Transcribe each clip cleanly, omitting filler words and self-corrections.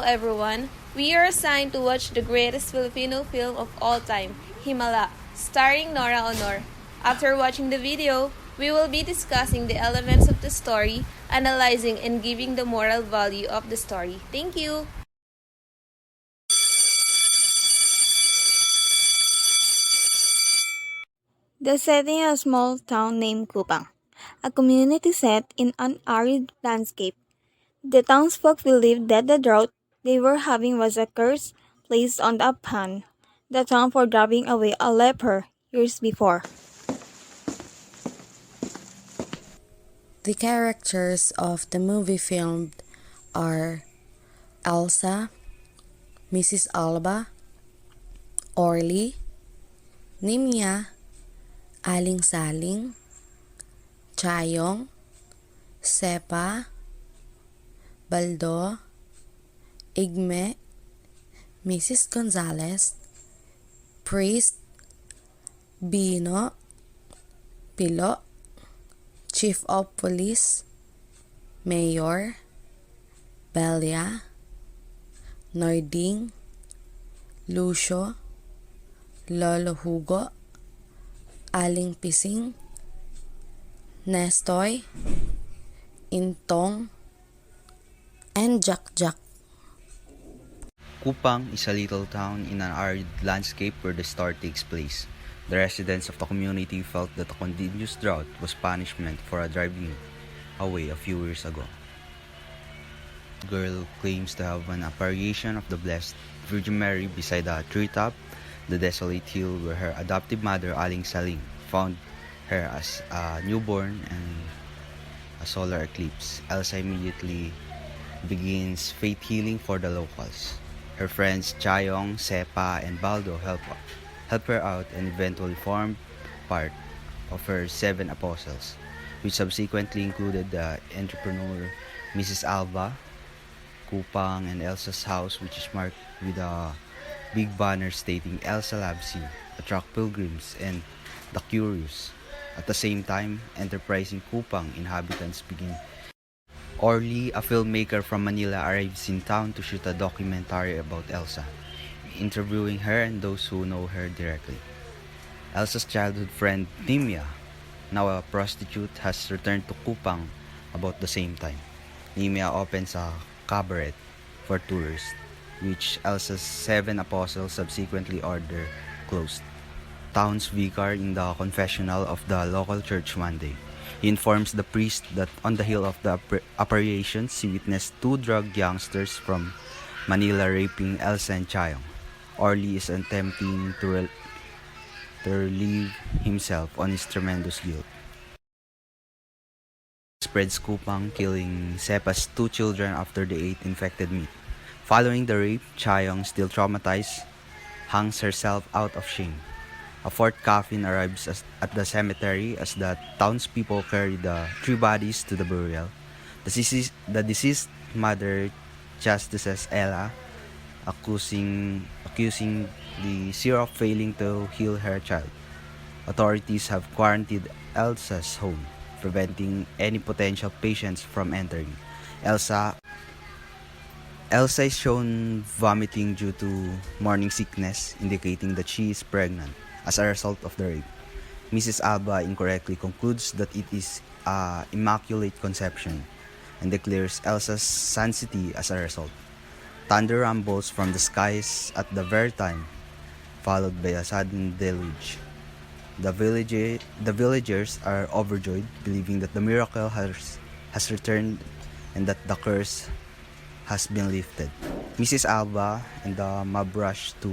everyone. We are assigned to watch the greatest Filipino film of all time, Himala, starring Nora Honor. After watching the video, we will be discussing the elements of the story, analyzing and giving the moral value of the story. Thank you! The setting is a small town named Kupang, a community set in an arid landscape. The townsfolk believed that the drought they were having was a curse placed on the uphan, the town for driving away a leper years before. The characters of the movie filmed are Elsa, Mrs. Alba, Orly, Nimia, Aling Saling, Chayong, Sepa, Baldo, Igme, Mrs. Gonzalez, Priest, Bino, Pilo, Chief of Police, Mayor, Belia, Nording, Lucio, Lolo Hugo, Aling Pising, Nestoy, Intong, and Jack Jack. Kupang is a little town in an arid landscape where the story takes place. The residents of the community felt that a continuous drought was punishment for a driving away a few years ago. The girl claims to have an apparition of the Blessed Virgin Mary beside a treetop, the desolate hill where her adoptive mother Aling Saling found her as a newborn and a solar eclipse. Elsa immediately begins faith healing for the locals. Her friends Chayong, Sepa, and Baldo help her out and eventually formed part of her 7 apostles, which subsequently included the entrepreneur Mrs. Alba, Kupang, and Elsa's house, which is marked with a big banner stating Elsa Loves You, attract pilgrims and the curious. At the same time, enterprising Kupang inhabitants begin. Orly, a filmmaker from Manila, arrives in town to shoot a documentary about Elsa, interviewing her and those who know her directly. Elsa's childhood friend Nimia, now a prostitute, has returned to Kupang about the same time. Nimia opens a cabaret for tourists, which Elsa's 7 apostles subsequently order closed. Town's vicar in the confessional of the local church one day. He informs the priest that on the hill of the apparitions, he witnessed 2 drug youngsters from Manila raping Elsa and Chayong. Orly is attempting to relieve himself on his tremendous guilt. Spreads Kupang, killing Sepa's 2 children after they ate infected meat. Following the rape, Chayong, still traumatized, hangs herself out of shame. A 4th coffin arrives at the cemetery as the townspeople carry the 3 bodies to the burial. The deceased mother chastises Ella, accusing the syrup failing to heal her child. Authorities have quarantined Elsa's home, preventing any potential patients from entering. Elsa is shown vomiting due to morning sickness, indicating that she is pregnant as a result of the rape. Mrs. Alba incorrectly concludes that it is immaculate conception and declares Elsa's sanctity as a result. Thunder rumbles from the skies at the very time, followed by a sudden deluge. The villagers are overjoyed, believing that the miracle has returned and that the curse has been lifted. Mrs. Alba and the mob rush to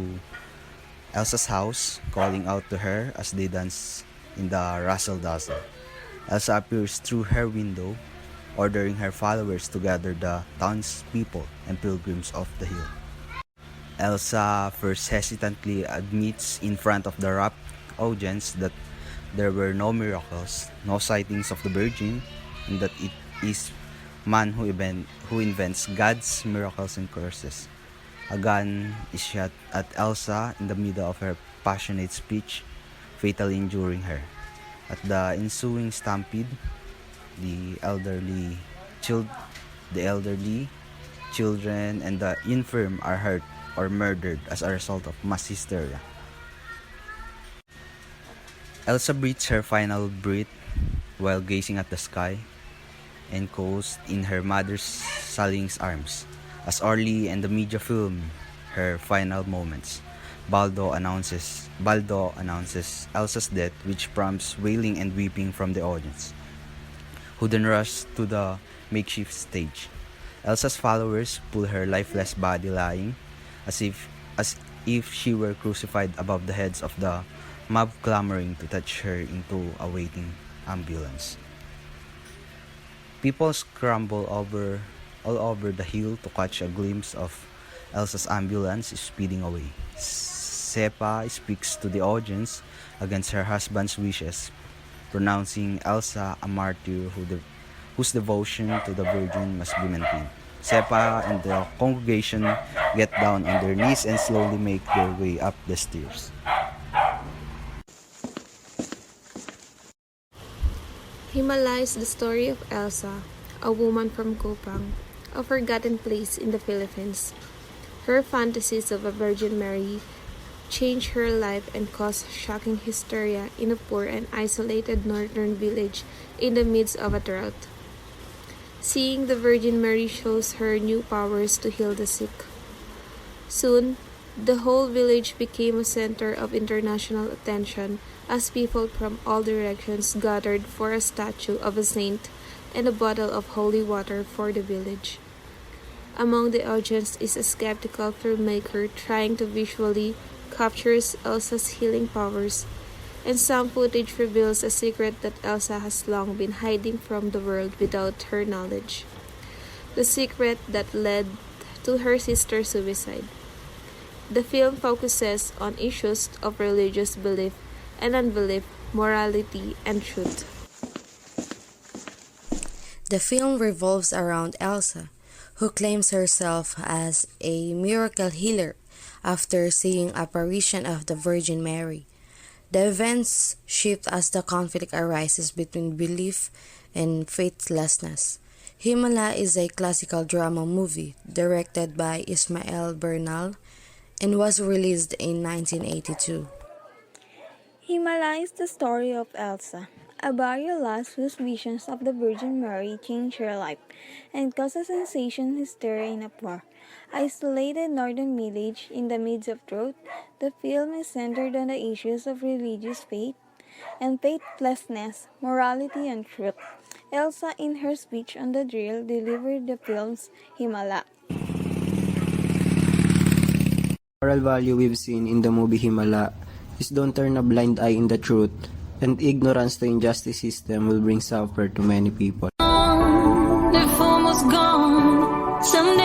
Elsa's house, calling out to her as they dance in the razzle-dazzle. Elsa appears through her window, ordering her followers to gather the townspeople and pilgrims of the hill. Elsa first hesitantly admits in front of the rapt audience that there were no miracles, no sightings of the Virgin, and that it is man who invents God's miracles and curses. A gun is shot at Elsa in the middle of her passionate speech, fatally injuring her. At the ensuing stampede, the elderly children and the infirm are hurt or murdered as a result of mass hysteria. Elsa breathes her final breath while gazing at the sky, enclosed in her mother Saling's arms. As Orly and the media film her final moments, Baldo announces Elsa's death, which prompts wailing and weeping from the audience, who then rush to the makeshift stage. Elsa's followers pull her lifeless body lying as if she were crucified above the heads of the mob clamoring to touch her into a waiting ambulance. People scramble all over the hill to catch a glimpse of Elsa's ambulance speeding away. Sepa speaks to the audience against her husband's wishes, pronouncing Elsa a martyr whose devotion to the Virgin must be maintained. Sepa and the congregation get down on their knees and slowly make their way up the stairs. Himala is the story of Elsa, a woman from Kupang, a forgotten place in the Philippines. Her fantasies of a Virgin Mary changed her life and caused shocking hysteria in a poor and isolated northern village in the midst of a drought. Seeing the Virgin Mary shows her new powers to heal the sick. Soon, the whole village became a center of international attention as people from all directions gathered for a statue of a saint and a bottle of holy water for the village. Among the audience is a skeptical filmmaker trying to visually capture Elsa's healing powers, and some footage reveals a secret that Elsa has long been hiding from the world without her knowledge. The secret that led to her sister's suicide. The film focuses on issues of religious belief and unbelief, morality, and truth. The film revolves around Elsa, who claims herself as a miracle healer after seeing apparition of the Virgin Mary. The events shift as the conflict arises between belief and faithlessness. Himala is a classical drama movie directed by Ismael Bernal and was released in 1982. Himala is the story of Elsa, a barrier lass whose visions of the Virgin Mary change her life and cause a sensation hysteria in a poor, isolated northern village in the midst of drought. The film is centered on the issues of religious faith and faithlessness, morality, and truth. Elsa, in her speech on the drill, delivered the film's Himala. Moral value we've seen in the movie Himala is don't turn a blind eye in the truth, and ignorance to injustice system will bring suffer to many people. If almost gone, someday